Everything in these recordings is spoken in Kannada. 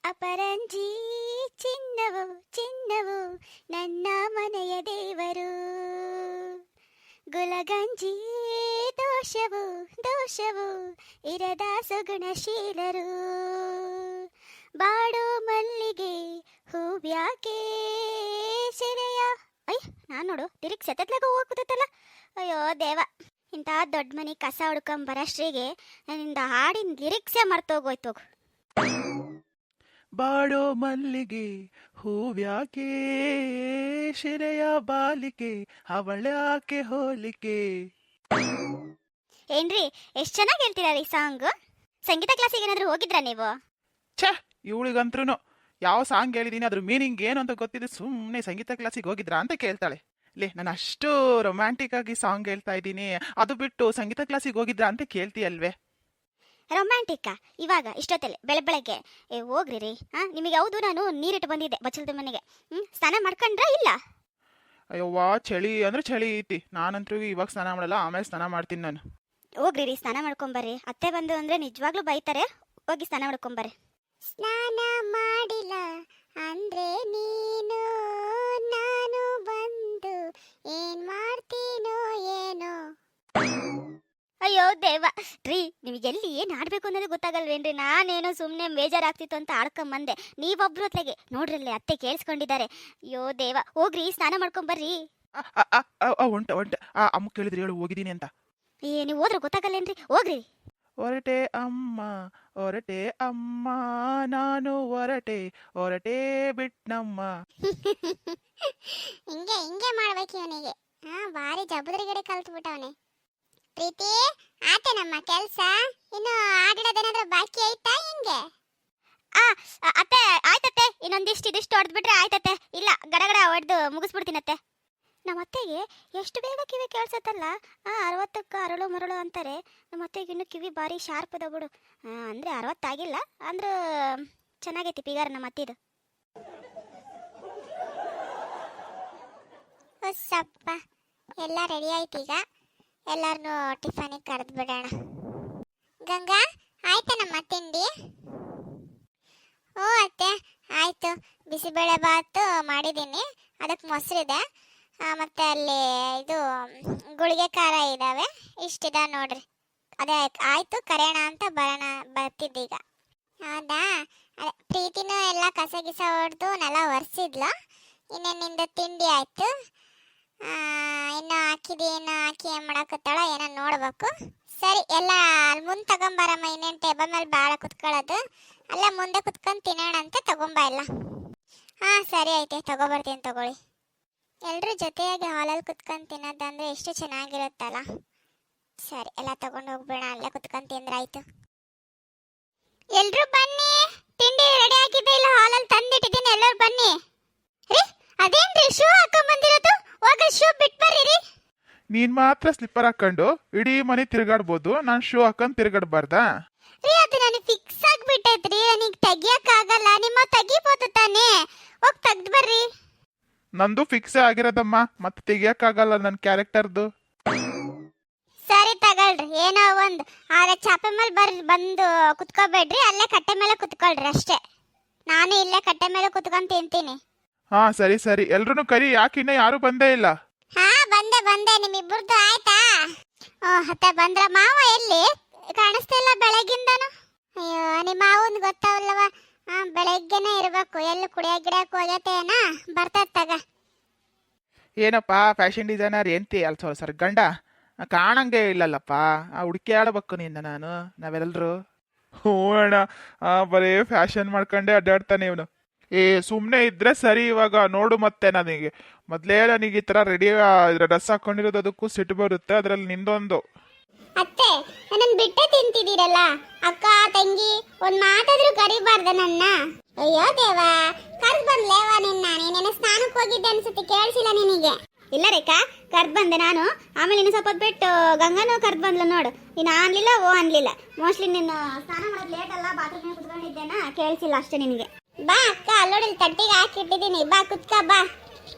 ಅಪರಂಜಿ ಚಿನ್ನವು ಚಿನ್ನವು ನನ್ನ ಮನೆಯ ದೇವರು, ಗುಲಗಂಜಿ ದೋಷವು ದೋಷವು ಇರದ ಸುಗುಣಶೀಲರು, ಬಾಡೋ ಮಲ್ಲಿಗೆ ಹೂವ್ಯಾಕೆ ಸೆರೆಯ. ನಾನು ನೋಡು ತಿರುಗಿ ಸೆತ್ತತ್ಲಾಗ ಹೋಗ್ತೈತಲ್ಲ. ಅಯ್ಯೋ ದೇವ, ಇಂಥ ದೊಡ್ಡ ಮನೆ ಕಸ ಹುಡ್ಕೊಂಬರಷ್ಟ್ರಿಗೆ ನನ್ನಿಂದ ಹಾಡಿನ ಲಿರಿಕ್ಸೇ ಮರ್ತೋಗೋಯ್ತು. ಬಾಡೋ ಮಲ್ಲಿಗೆ ಹೂವ್ಯಾಕೆ ಶಿರೆಯ ಬಾಲಿಕೆ ಅವಳ್ಯಾಕೆ ಹೋಲಿಕೆ. ಏನ್ರಿ ಎಷ್ಟು ಚೆನ್ನಾಗಿ ಹೇಳ್ತೀರಾ ಈ ಸಾಂಗ್. ಸಂಗೀತ ಕ್ಲಾಸಿಗೆ ಏನಾದ್ರು ಹೋಗಿದ್ರಾ ನೀವು? ಛೇ, ಇವಳಿಗಂತ್ರೂ ಯಾವ ಸಾಂಗ್ ಹೇಳಿದೀನಿ ಅದ್ರ ಮೀನಿಂಗ್ ಏನು ಅಂತ ಗೊತ್ತಿದ್ದು ಸುಮ್ಮನೆ ಸಂಗೀತ ಕ್ಲಾಸಿಗೆ ಹೋಗಿದ್ರಾ ಅಂತ ಕೇಳ್ತಾಳೆ. ಲೇ, ನಾನು ಅಷ್ಟು ರೊಮ್ಯಾಂಟಿಕ್ ಆಗಿ ಸಾಂಗ್ ಹೇಳ್ತಾ ಇದ್ದೀನಿ, ಅದು ಬಿಟ್ಟು ಸಂಗೀತ ಕ್ಲಾಸಿಗೆ ಹೋಗಿದ್ರಾ ಅಂತ ಕೇಳ್ತೀಯಲ್ವೇ? ರೊಮ್ಯಾಂಟಿಕ್ಕಾ? ಇವಾಗ ಇಷ್ಟೊತ್ತಲ್ಲಿ ಬೆಳಗ್ಗೆ ಹೋಗ್ರಿ. ನಿಮಗೆ ಹೌದು, ನಾನು ನೀರಿಟ್ಟು ಬಂದಿದ್ದೆ ಬಚ್ಚಲ್ದ ಮನೆಗೆ. ಸ್ನಾನ ಮಾಡ್ಕೊಂಡ್ರಾ ಇಲ್ಲ? ಅಯ್ಯವ್ವ, ಚಳಿ ಅಂದ್ರೆ ಚಳಿ ಐತಿ. ನಾನಂತೂ ಇವಾಗ ಸ್ನಾನ ಮಾಡಲ್ಲ, ಆಮೇಲೆ ಸ್ನಾನ ಮಾಡ್ತೀನಿ ನಾನು. ಹೋಗ್ರಿ, ಸ್ನಾನ ಮಾಡ್ಕೊಂಬರ್ರಿ. ಅತ್ತೆ ಬಂದು ಅಂದ್ರೆ ನಿಜವಾಗ್ಲೂ ಬೈತಾರೆ. ಹೋಗಿ ಸ್ನಾನ ಮಾಡ್ಕೊಂಬರ್ರಿ. ಸ್ನಾನ ಮಾಡಿಲ್ಲ ಅಂದ್ರೆ ನೀನು ನಾನು ಬಂದು ಏನ್ ಮಾಡ್ತೀನೋ ಏನೋ. ಅಯ್ಯೋ ದೇವ ರೀ, ನಿಮಗೆಲ್ಲಿ ಏನ್ ಆಡ್ಬೇಕು ಅನ್ನೋದು ಗೊತ್ತಾಗಲ್ವೇನ್ರಿ? ನಾನೇನೋ ಸುಮ್ಮನೆ ಬೇಜಾರಾಗ್ತಿತ್ತು ಅಂತ ಆಡ್ಕೊಂಬಂದೆ. ನೀವೊಬ್ರು ಹೊತ್ಲಾಗೆ ನೋಡ್ರಲ್ಲಿ ಅತ್ತೆ ಕೇಳಿಸ್ಕೊಂಡಿದ್ದಾರೆ. ಅಯ್ಯೋ ದೇವ, ಹೋಗ್ರಿ ಸ್ನಾನ ಮಾಡ್ಕೊಂಬರ್ರಿ. ಒಂಟ ಅಮ್ಮ ಕೇಳಿದ್ರಿ ಹೇಳು ಹೋಗಿದ್ದೀನಿ ಅಂತ. ನೀವು ಹೋದ್ರೆ ಗೊತ್ತಾಗಲ್ಲೇನ್ರಿ? ಹೋಗ್ರಿ. ಹೊರಟೆ ಅಮ್ಮ ಹೊರಟೆ ಅಮ್ಮ ನಾನು ಹೊರಟೆ ಹೊರಟೆ ಬಿಟ್ನಮ್ಮ. ಹಿಂಗೆ ಮಾಡ್ಬೇಕು ಇವನಿಗೆ. ಭಾರಿ ಜಬದ್ರಿಗಡೆ ಕಲ್ತು ಬಿಟ್ಟವನೆ. ಪ್ರೀತಿ, ಆತ ನಮ್ಮ ಕೆಲ್ಸ. ಇನ್ನು ಆಡಿಡೋದೇನಾದ್ರೂ ಬಾಕಿ ಐತಾ ಹಿಂಗೆ? ಅತ್ತೆ ಆಯ್ತತ್ತೆ, ಇದಿಷ್ಟು ಹೊಡೆದ್ಬಿಟ್ರೆ ಆಯ್ತತ್ತೆ. ಇಲ್ಲ, ಗಡಗಡ ಹೊಡೆದು ಮುಗಿಸ್ಬಿಡ್ತೀನತ್ತೆ. ನಮ್ಮ ಅತ್ತೆಗೆ ಎಷ್ಟು ಬೇಗ ಕಿವಿ ಕೇಳಿಸತ್ತಲ್ಲ. 60ಕ್ಕೆ ಅರಳು ಮರಳು ಅಂತಾರೆ. ನಮ್ಮ ಅತ್ತೆಗೆ ಇನ್ನು ಕಿವಿ ಭಾರಿ ಶಾರ್ಪ್ ಅದ ಬಿಡು. ಅಂದರೆ 60 ಆಗಿಲ್ಲ, ಅಂದ್ರೆ ಚೆನ್ನಾಗೈತಿ ಪಿಗಾರ ನಮ್ಮ ಅತ್ತಿದು. ಸಪ್ಪ ಎಲ್ಲ ರೆಡಿ ಆಯ್ತು. ಈಗ ಎಲ್ಲರನ್ನೂ ಟಿಫನಿಗೆ ಕರೆದು ಬಿಡೋಣ. ಗಂಗಾ, ಆಯ್ತಾ ನಮ್ಮ ತಿಂಡಿ? ಓ ಅತ್ತೆ, ಆಯಿತು. ಬಿಸಿಬೇಳೆ ಬಾತು ಮಾಡಿದ್ದೀನಿ, ಅದಕ್ಕೆ ಮೊಸರಿದೆ. ಮತ್ತು ಅಲ್ಲಿ ಇದು ಗುಳಿಗೆ ಖಾರ ಇದ್ದಾವೆ, ಇಷ್ಟಿದೆ ನೋಡ್ರಿ. ಅದೇ ಆಯಿತು, ಕರೆಯೋಣ ಅಂತ ಬರ್ತಿದ್ದೀಗ. ಹೌದಾ? ಅದೇ ಪ್ರೀತಿನೂ ಎಲ್ಲ ಕಸ ಗಿಸ ಹೊಡೆದು ನೆಲ ಒರೆಸಿದ್ಲು. ಇನ್ನೇನಿಂದ ತಿಂಡಿ ಆಯಿತು. ಇನ್ನು ಹಾಕಿದೇನು ಹಾಕಿ ಏನು ಮಾಡಾಕತ್ತಾಳ ಏನೋ ನೋಡ್ಬೇಕು. ಸರಿ, ಎಲ್ಲ ಅಲ್ಲಿ ಮುಂದೆ ತಗೊಂಬರಮ್ಮ. ಇನ್ನೇನು ಟೇಬಲ್ ಮೇಲೆ ಭಾಳ ಕುತ್ಕೊಳ್ಳೋದು, ಅಲ್ಲ ಮುಂದೆ ಕುತ್ಕೊಂಡು ತಿನ್ನೋಣ ಅಂತ ತಗೊಂಬ ಎಲ್ಲ. ಸರಿ ಐತೆ, ತಗೊಬರ್ತೀನಿ ತಗೊಳ್ಳಿ. ಎಲ್ಲರೂ ಜೊತೆಯಾಗಿ ಹಾಲಲ್ಲಿ ಕುತ್ಕೊಂಡು ತಿನ್ನೋದಂದ್ರೆ ಎಷ್ಟು ಚೆನ್ನಾಗಿರುತ್ತಲ್ಲ. ಸರಿ, ಎಲ್ಲ ತಗೊಂಡು ಹೋಗ್ಬೇಡ, ಅಲ್ಲೇ ಕುತ್ಕೊಂಡು ತಿಂದ್ರಾಯ್ತು. ಎಲ್ರು ಬನ್ನಿ, ತಿಂಡಿ ರೆಡಿ ಆಗಿದೆ. ಇಲ್ಲ ಹಾಲಲ್ಲಿ ತಂದಿಟ್ಟಿದ್ದೀನಿ, ಎಲ್ಲರೂ ಬನ್ನಿ. ರೀ, ಅದೇನ್ರಿ ಶೂ ಹಾಕೊಂಡ್ ಬಂದಿರೋದು? ಹೋಗ ಶೂ ಬಿಟ್ಟು ಬರ್ರಿ. ನೀನ್ ಮಾತ್ರ ಸ್ಲಿಪ್ಪರ್ ಹಾಕೊಂಡು ಇಡೀ ಮನೆ ತಿರುಗಾಡ್ಬೋದು, ನಾನು ಶೂ ಹಾಕೊಂಡು ತಿರುಗಾಡ್ಬಾರ್ದಾ? ರೀ, ಅದು ನನಗೆ ಫಿಕ್ಸ್ ಆಗಿಬಿಟ್ಟೈತ್ರಿ, ನನಗೆ ತೆಗಿಯಕ್ಕಾಗಲ್ಲ. ನಿಮ್ಮ ತೆಗಿಬೋದು ತಾನೇ? ಹೋಗಿ ತೆಗ್ದು ಬರ್ರಿ. ನಂದು ಫಿಕ್ಸೇ ಆಗಿರೋದಮ್ಮ, ಮತ್ತೆ ತೆಗಿಯಕ್ಕಾಗಲ್ಲ ನನ್ನ ಕ್ಯಾರೆಕ್ಟರ್ದು. ಸರಿ ತಗೊಳ್ರಿ, ಏನೋ ಒಂದು. ಆದ್ರೆ ಚಾಪೆ ಮೇಲೆ ಬಂದು ಕುತ್ಕೋಬೇಡ್ರಿ, ಅಲ್ಲೇ ಕಟ್ಟೆ ಮೇಲೆ ಕುತ್ಕೊಳ್ರಿ ಅಷ್ಟೇ. ನಾನು ಇಲ್ಲೇ ಕಟ್ಟೆ ಮೇಲೆ ಕುತ್ಕೊಂಡು ತಿಂತೀನಿ. ಸರಿ ಸರಿ, ಎಲ್ರೂ ಕರಿ. ಯಾಕಿನ್ನ ಯಾರು ಬಂದೇ ಇಲ್ಲ? ಬಂದೆ. ನಿಮ್ಮಿಬ್ಬರದು ಆಯ್ತಾ? ಅತ್ತೆ ಬಂದ್ರ? ಮಾವ ಎಲ್ಲಿ ಕಾಣಿಸ್ತಾ ಇಲ್ಲ ಬೆಳಗ್ಗಿಂದನು? ಅಯ್ಯೋ, ನಿಮ್ಮ ಮಾವನ್ ಗೊತ್ತಾವಲ್ಲವ, ಬೆಳಗ್ಗೆನೆ ಇರ್ಬೇಕು. ಎಲ್ಲಿ ಕುಡಿಯಕ್ ಗಿಡಕ್ ಹೋಗೈತೇನ? ಬರ್ತದ ತಗ. ಏನಪ್ಪ ಫ್ಯಾಷನ್ ಡಿಸೈನರ್ ಎಂತಿ ಅಲ್ಸೋ ಸರ್ ಗಂಡ ಕಾಣಂಗೆ ಇಲ್ಲಲ್ಲಪ್ಪ. ಹುಡುಕಿ ಆಡ್ಬೇಕು ನಿನ್ನ ನಾನು, ನಾವೆಲ್ಲರೂ. ಹ್ಞೂ ಅಣ್ಣ, ಬರೀ ಫ್ಯಾಷನ್ ಮಾಡ್ಕೊಂಡೆ ಅಡ್ಡಾಡ್ತಾನೆ ಇವನು. ಸುಮ್ಮನೆ ಇದ್ರೆ ಸರಿ. ಇವಾಗ ನೋಡು, ಮತ್ತೆ ನನಗೆ ಮೊದಲೇ ನನಗೆ ಈ ಥರ ರೆಡಿ ಡ್ರೆಸ್ ಹಾಕೊಂಡಿರೋದು ಅದಕ್ಕೂ ಸಿಟ್ಟು ಬರುತ್ತೆ. ಅದರಲ್ಲಿ ನಿಂದೊಂದು. ಅತ್ತೆ, ನನ್ನ ಬಿಟ್ಟೆ ತಿಂತಿದ್ದೀರಲ್ಲ. ಅಕ್ಕ ತಂಗಿ ಒಂದ್ ಮಾತಾದ್ರೂ ಕರಿಬಾರ್ದ ನನ್ನ? ಅಯ್ಯೋ ದೇವ, ಕರ್ದ್ ಬಂದ್ಲೇವ ನಿನ್ನ. ನೀನೇನ ಸ್ನಾನಕ್ಕೆ ಹೋಗಿದ್ದೆ ಅನ್ಸುತ್ತೆ, ಕೇಳಿಸಿಲ್ಲ ನಿನಗೆ? ಇಲ್ಲ ರೇಖಾ, ಕರ್ದ್ ಬಂದೆ ನಾನು. ಆಮೇಲೆ ಇನ್ನು ಸ್ವಲ್ಪ ಬಿಟ್ಟು ಗಂಗಾನು ಕರ್ದ್ ಬಂದ್ಲು ನೋಡು. ನೀನು ಅನ್ಲಿಲ್ಲ, ಓ ಅನ್ಲಿಲ್ಲ. ಮೋಸ್ಟ್ಲಿ ನೀನು ಸ್ನಾನ ಮಾಡೋದು ಲೇಟ್ ಅಲ್ಲ, ಬಾತ್ರೂಮ್ ಕುತ್ಕೊಂಡಿದ್ದೇನಾ, ಕೇಳಿಸಿಲ್ಲ ಅಷ್ಟೇ ನಿನಗೆ. ಬಾ ಅಕ್ಕ, ಅಲ್ಲೋಡಿ ತಟ್ಟಿಗೆ ಹಾಕಿಟ್ಟಿದ್ದೀನಿ, ಬಾ ಕುತ್ಕ ಬಾ.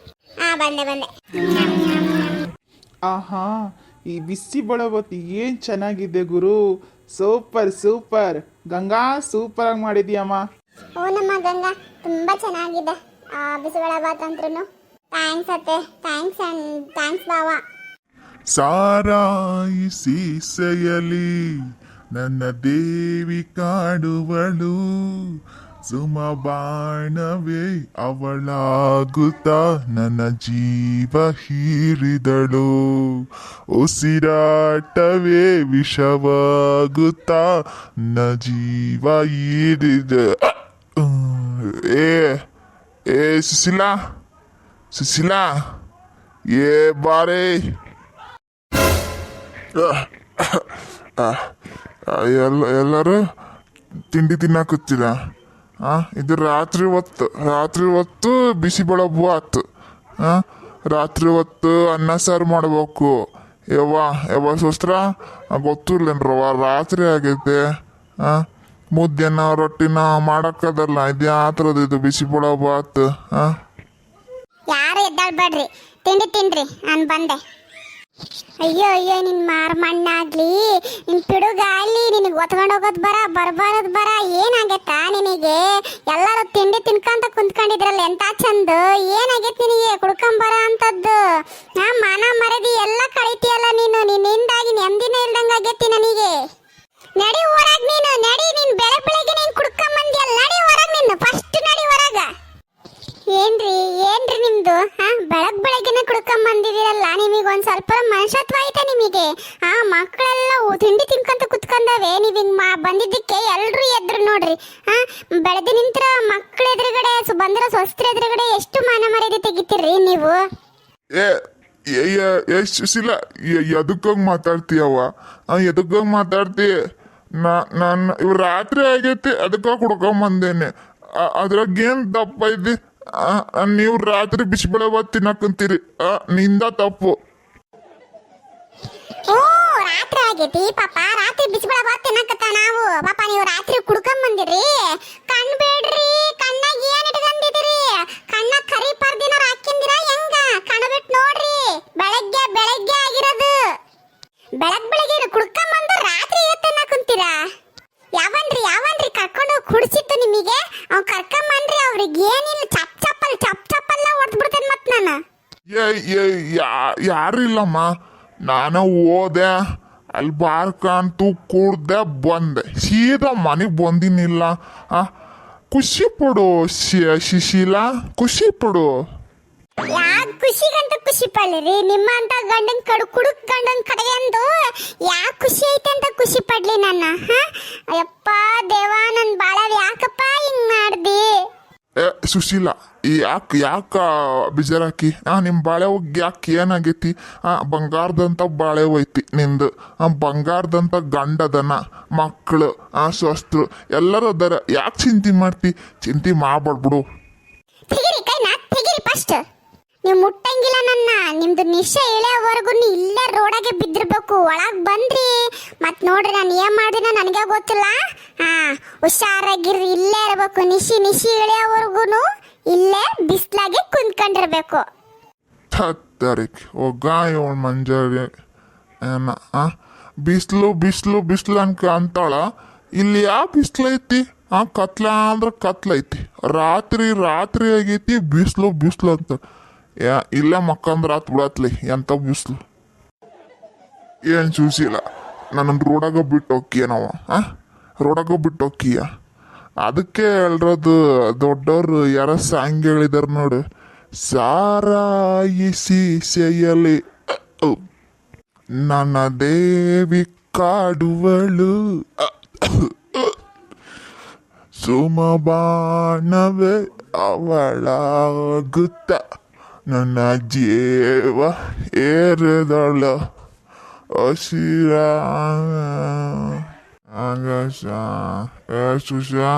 ಬಂದೆ. ಆಹಾ, ಈ ಬಿಸಿ ಬಳಬತ್ತಿ ಏನು ಚೆನ್ನಾಗಿದೆ ಗುರು. ಸೂಪರ್. ಗಂಗಾ ಸೂಪರ್ ಆಗಿ ಮಾಡಿದ್ಯಮ್ಮ. ಓ ನಮ್ಮ ಗಂಗಾ ತುಂಬ ಚೆನ್ನಾಗಿದೆ ಬಿಸಿಬೇಳೆ ಬಾತ್ ಅಂತ್ರು. ಥ್ಯಾಂಕ್ಸ್ ಅತ್ತೆ, ಥ್ಯಾಂಕ್ಸ್ ಬಾವ. ಸಾರಾಯಿ ಸೀಸೆಯಲಿ ನನ್ನ ದೇವಿ ಕಾಡುವಳು, ಸುಮ ಬಾಣವೇ ಅವಳಾಗುತ್ತಾ ನನ್ನ ಜೀವ ಹೀರಿದಳು, ಉಸಿರಾಟವೇ ವಿಷವಾಗುತ್ತಾ ನನ್ನ ಜೀವ ಹೀರಿದ. ಏ ಸುಶೀಲಾ ಏ ಬಾರೇ. ಎಲ್ಲರೂ ತಿಂಡಿ ತಿನ್ನಕತ್ತಿದ. ಇದು ರಾತ್ರಿ ಹೊತ್ತು ಬಿಸಿಬೇಳೆ ಬಾತ್. ರಾತ್ರಿ ಹೊತ್ತು ಅನ್ನ ಸಾರು ಮಾಡ್ಬೇಕು. ಯವ್ವ ಸೋಸ್ತ್ರ ಗೊತ್ತಿರ್ಲೇನ್ರವ, ರಾತ್ರಿ ಆಗೈತೆ. ಮುದ್ದೆನ ರೊಟ್ಟಿನ ಮಾಡಕ್ಕದಲ್ಲ, ಇದು ಯಾವ ಥರದ್ದು ಇದು ಬಿಸಿಬೇಳೆ ಬಾತ್? ಯಾರು ಎದ್ದಾಳ್ಬೇಡ್ರಿ, ತಿಂಡಿ ತಿನ್ರಿ, ನಾನು ಬಂದೆ. ಅಯ್ಯೋ ನಿನ್ ಮಣ್ಣಾಗ್ಲಿ, ನಿನ್ ಪಿಡುಗಾಗ್ಲಿ, ನಿನಗೆ ಒತ್ಕೊಂಡು ಹೋಗೋದು ಬರ್ಬಾರದು ಬರ. ಏನಾಗೈತಾ ನಿನಗೆ? ಎಲ್ಲರೂ ತಿಂಡಿ ತಿನ್ಕಂತ ಕುಂತ್ಕೊಂಡಿದ್ರಲ್ಲ, ಎಂತ ಚಂದ. ಏನಾಗೈತೆ ನಿನಗೆ ಕುಡ್ಕೊಂಬರ ಅಂತದ್ದು? ಮಾನ ಮರದಿ ಎಲ್ಲ ಕಳಿತೀಯಲ್ಲ ನೀನು. ನಿನ್ನಿಂದಾಗಿ ನೆಮ್ಮದಿನೇ ಇಲ್ದಂಗೆ ಆಗೈತಿ ನನಗೆ. ನಡಿ ಹೊರಗ್ ನೀನು, ನಡಿ. ನೀನ್ ಬೆಳಗ್ಗೆ ನೀನ್ ಕುಡ್ಕೊಂಬಂದಿಯಲ್ಲ, ನಡಿ ಹೊರಗ್ ನೀನು. ಫಸ್ಟ್ ನಡಿ ಹೊರಗ. ಏನ್ರಿ ನಿಮ್ದು? ಬೆಳಗ್ಗೆನೆ ಕುಡ್ಕೊಂಬಂದಿದ್ದೀರಲ್ಲ, ನಿಮಗೆ ಒಂದ್ ಸ್ವಲ್ಪ ಮನುಷ್ಯತ್ವ ಐತೆ ನಿಮಗೆ? ಮಕ್ಕಳೆಲ್ಲ ತಿಂಡಿ ತಿನ್ಕೊಂತ ಕುತ್ಕೊಂಡವೆ, ನೀವ್ ಹಿಂಗ್ ಬಂದಿದ್ದಕ್ಕೆ ಎಲ್ರು ಎದ್ರು ನೋಡ್ರಿ. ಬೆಳೆದ ನಿಂತರ ಮಕ್ಕಳ ಎದುರುಗಡೆ ಬಂದಿರೋ ಸ್ವಸ್ತ್ರ ಎದುರುಗಡೆ ಎಷ್ಟು ಮಾನ ಮರ್ಯಾದೆ ತೆಗಿತೀರಿ ನೀವು? ಸುಶೀಲ, ಎದಕ್ಕಂಗ್ ಮಾತಾಡ್ತೀಯವ್ವ? ಎದಕ್ಕಂಗ್ ಮಾತಾಡ್ತೀಯ? ನಾನು ಇವ್ ರಾತ್ರಿ ಆಗೈತಿ, ಅದಕ್ಕ ಕುಡ್ಕೊಂಬಂದೇನೆ. ಅದ್ರಾಗೇನ್ ತಪ್ಪ ಐತಿ? ನೀವು ರಾತ್ರಿ ಬಿಸಿಬೇಳೆ ಬಾತ್ ತಿನ್ನಕಂತೀರಿ, ನಿಂದ ತಪ್ಪು. ರಾತ್ರಿ ಆಗೈತಿ ಪಾಪ, ರಾತ್ರಿ ಬಿಸಿಬೇಳೆ ಬಾತ್ ತಿನ್ನಕತ್ತ ನಾವು. ಪಾಪ ನೀವು ರಾತ್ರಿ ಕುಡ್ಕೊಂಡ್ ಬಂದಿರಿ. ಕಣ್ ಬೇಡ್ರಿ, ಕಣ್ಣಾಗ ಏನ್ ಇಟ್ಕೊಂಡಿದಿರಿ? ಕಣ್ಣಾಗ ಕರಿ ಪರ್ದಿನ ಹಾಕಿಂದಿರ ಹೆಂಗ? ಕಣ್ ಬಿಟ್ಟು ನೋಡ್ರಿ. ಬೆಳಗ್ಗೆ ಆಗಿರೋದು. ಬೆಳಗ್ಗೆ ಕುಡ್ಕೊಂಡ್ ಬಂದು ರಾತ್ರಿ ತಿನ್ನಕಂತೀರಾ? ಯಾವನ್ರಿ ಕರ್ಕೊಂಡು ಕುಡಿಸಿತ್ತು ನಿಮಗೆ? ಅವ್ ಕರ್ಕೊಂಬನ್ರಿ. ಅವ್ರಿಗೆ ಏನಿಲ್ಲ, ಚಪ್ಪಲ್ಲ ಹೊಡೆದ್ ಬಿಡ್ತೇನೆ ಮತ್ ನಾನು. ಯಾರಿಲ್ಲಮ್ಮ, ನಾನು ಹೋದೆ ಅಲ್ಲಿ ಬಾರ್ಕಂತೂ ಕುಡ್ದೆ ಬಂದೆ, ಸೀದಾ ಮನೆಗೆ ಬಂದಿನಿಲ್ಲ. ಖುಷಿ ಪಡು ಸುಶೀಲಾ, ಖುಷಿ ಪಡು. ಯಾಕೆ ಖುಷಿಗಂತ ಖುಷಿ ಪಡ್ಲಿರಿ? ನಿಮ್ಮಂತ ಗಂಡನ್ ಕುಡುಕ್ ಗಂಡನ್ ಕಡೆಯಂದು ಯಾಕೆ ಖುಷಿ ಐತೆ ಅಂತ ಖುಷಿ ಪಡ್ಲಿ ನಾನು? ಅಯ್ಯಪ್ಪ ದೇವಾ, ನನ್ ಬಾಳ ಯಾಕಪ್ಪ ಹಿಂಗ್ ಮಾಡ್ದಿ? ಸುಶೀಲಾ, ಯಾಕ ಬಿಜಾರಾಕಿ? ನಿಮ್ಮ ಬಾಳೆ ಹೋಗಿ ಯಾಕೆ ಏನಾಗೈತಿ? ಬಂಗಾರದಂತ ಬಾಳೆ ಹೋಯ್ತಿ ನಿಂದು. ಬಂಗಾರದಂತ ಗಂಡದನ, ಮಕ್ಕಳು, ಸ್ವಸ್ಥರು ಎಲ್ಲರೂ ಅದಾರ. ಯಾಕೆ ಚಿಂತೆ ಮಾಡ್ತಿ? ಚಿಂತೆ ಮಾಡ್ಬಿಡು. ತೆಗಿರಿ ಕೈನಾ, ತೆಗಿರಿ ಫಸ್ಟ್. ನೀವು ಮುಟ್ಟಂಗಿಲ್ಲ ನನ್ನ. ನಿಮ್ದು ನಿಶೆ ಇಳೆಯವರೆಗೂ ಇಲ್ಲೇ ರೋಡಾಗೆ ಬಿದ್ದಿರ್ಬೇಕು. ಒಳಗ್ ಬಂದ್ರಿ ಮತ್ ನೋಡ್ರಿ, ನಾನು ಏನ್ ಮಾಡಿನ ನನಗೆ ಗೊತ್ತಿಲ್ಲ. ಹುಷಾರಾಗಿರ್ರಿ, ಇಲ್ಲೇ ಇರ್ಬೇಕು. ನಿಶಿ ಇಳೆಯವರೆಗೂ ಇಲ್ಲೇ ಬಿಸ್ಲಾಗೆ ಕುಂತ್ಕೊಂಡಿರ್ಬೇಕು. ತಾರೀಕ್ ಒಗ್ಗಾಯ ಮಂಜರಿ ಏನ ಬಿಸ್ಲು ಅಂತಾಳ. ಇಲ್ಲಿ ಯಾವ ಬಿಸ್ಲು ಐತಿ? ಕತ್ಲ ಅಂದ್ರೆ ಕತ್ಲೈತಿ. ರಾತ್ರಿ ಆಗೈತಿ, ಬಿಸ್ಲು ಅಂತ. ಇಲ್ಲೇ ಮಕ್ಕಂದ್ರ ಆತ್ ಬಿಡತ್ಲಿ, ಎಂತ ಬಿಸ್ಲು. ಏನ್ ಸುಶೀಲ, ನನ್ನ ರೋಡಾಗ ಬಿಟ್ಟು ಹೋಕ್ಕಿಯನವ? ರೋಡಾಗ ಬಿಟ್ಟು ಹೋಕ್ಕಿಯ? ಅದಕ್ಕೆ ಹೇಳ್ರದು ದೊಡ್ಡವ್ರು ಯಾರ ಸಾಂಗ್ ಹೇಳಿದಾರ ನೋಡು. ಸಾರಾಯಿ ಸೀಸೆಯಲಿ ನನ್ನ ದೇವಿ ಕಾಡುವಳು, ಸುಮಬಾಣವೇ ಅವಳಾಗುತ್ತ ನನ್ನ ಜೀವ ಏರಿದಳ, ಹಸಿರ ಆಕಾಶ. Susha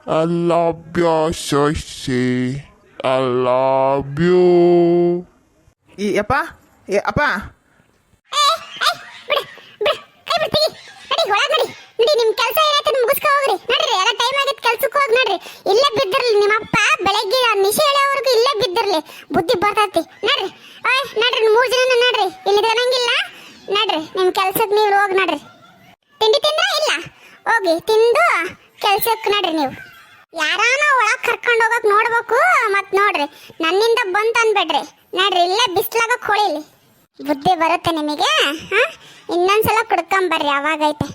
I love you, Sushi. I love you. ಅಪ್ಪ ನಿಮ್ ಕೆಲಸ ಏನೈತೆ ಮುಗಿಸ್ಕೊ ಹೋಗ್ರಿ. ನಡ್ರಿ, ಎಲ್ಲ ಟೈಮ್ ಆಗೈತೆ, ಕೆಲ್ಸಕ್ಕೆ ಹೋಗಿ ನಡ್ರಿ. ಇಲ್ಲೇ ಬಿದ್ದಿರ್ಲಿ ನಿಮ್ಮಪ್ಪ, ಬೆಳಗ್ಗೆ ನಿಶೆ ಹೇಳೋವರೆಗೂ ಇಲ್ಲೇ ಬಿದ್ದಿರ್ಲಿ. ಬುದ್ಧಿ ಬರ್ತೈತಿ. ನಡ್ರಿ ನಡ್ರಿ, 3 ಜನ ನಡ್ರಿ, ಇಲ್ಲಿ ಇರಂಗಿಲ್ಲ. ನಡ್ರಿ, ನಿಮ್ ಕೆಲ್ಸಕ್ಕೆ ನೀವು ಹೋಗಿ ನಡ್ರಿ. ತಿಂಡಿ ತಿಂದ್ರ ಇಲ್ಲ? ಹೋಗಿ ತಿಂದು ಕೆಲ್ಸಕ್ಕೆ ನಡ್ರಿ ನೀವು. ಯಾರಾನ ಒಳಗೆ ಕರ್ಕೊಂಡು ಹೋಗಕ್ ನೋಡ್ಬೇಕು. ಮತ್ ನೋಡ್ರಿ ನನ್ನಿಂದ ಬಂತು ಅನ್ಬೇಡ್ರಿ. ನಡ್ರಿ ಇಲ್ಲೇ ಬಿಸ್ಲಾಗ ಕೊಳಿಲಿ. ಬುದ್ಧಿ ಬರುತ್ತೆ ನಿಮಗೆ. ಇನ್ನೊಂದ್ಸಲ ಕುಡ್ಕೊಂಬರ್ರಿ, ಅವಾಗೈತೆ.